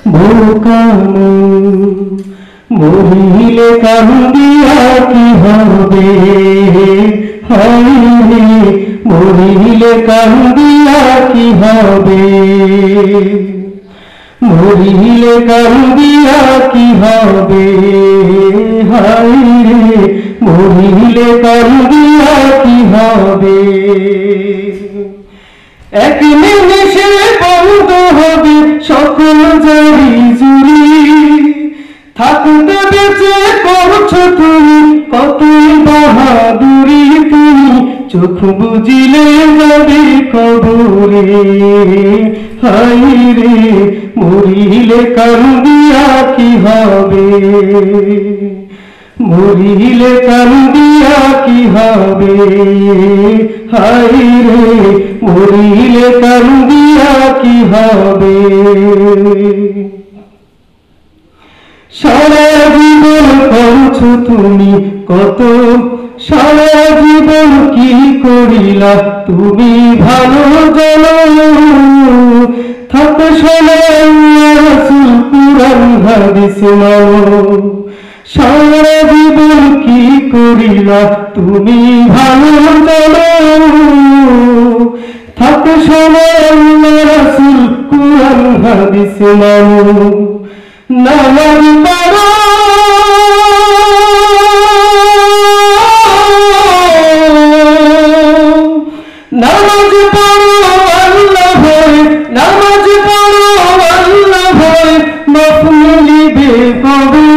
বোকামন মরিলে কান্দিয়া কি হবে, হায়রে মরিলে কান্দিয়া কি হবে, মরিলে কান্দিয়া কি হবে, হায়রে মরিলে কান্দিয়া কি হবে। এক নিমেষে বন্ধ হবে সকল জারি জুড়ি, থাকতে বেঁচে করছো তুমি কতই বাহাদুরি, তুমি চোখ বুঝিলে যাবে কবরে, হায়রে মরিলে কান্দিয়া কি হবে, মরিলে কান্দিয়া কি হবে, হায়রে মরিলে কান্দিয়া কি হবে। সারা জীবন করছো তুমি কত, সারা জীবন কি করিলা তুমি ভালো জানো, থাকতে শোনো রাসূল কুরআন হাদিস মানো, সারা জীবন কি করিলা তুমি ভালো জানো, থাকতে শোনো রাসূল কুরআন হাদিস মানো। নামাজ পড়ো নামাজ পড়ো আল্লাহ ভয়, নামাজ পড়ো আল্লাহ ভয়, মাফ মিলিবে কবে,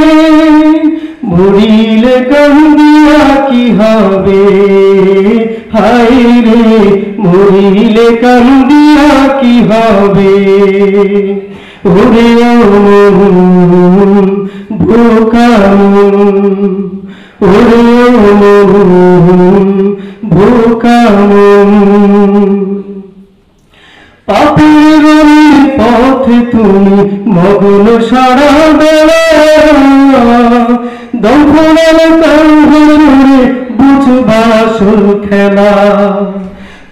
মরিলে কান্দিয়া কি হবে, হায়রে মরিলে কান্দিয়া কি হবে। ওরে মন বোকামন, ওরে মন বোকামন, পাপের পথে তুমি মগ্ন সারা বেলা, দম্ভের কান্ডে বুঝবা আসল খেলা,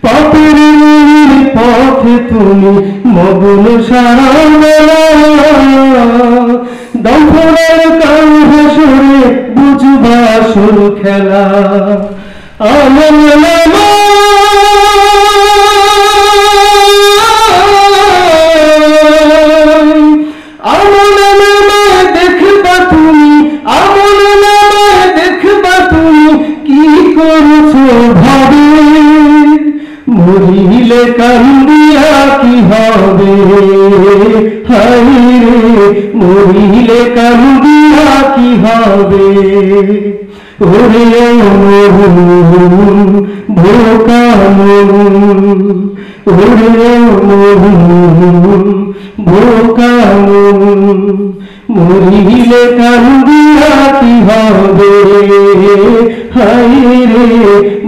পাপের পথে তুমি মগ্ন সারা বেলা, দম্ভের কান্ডে সরে বুঝবা আসল খেলা। আমল নামা মরিলে কান্দিয়া কি হবে, হায়রে মরিলে কান্দিয়া কি হবে। ওরে মন বোকামন, ওরে মন বোকামন, মরিলে কান্দিয়া কি হবে, হায়রে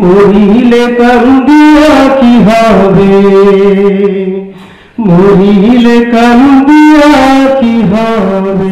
মরিলে কান্দিয়া কি হবে, মরিলে কান্দিয়া কি হবে।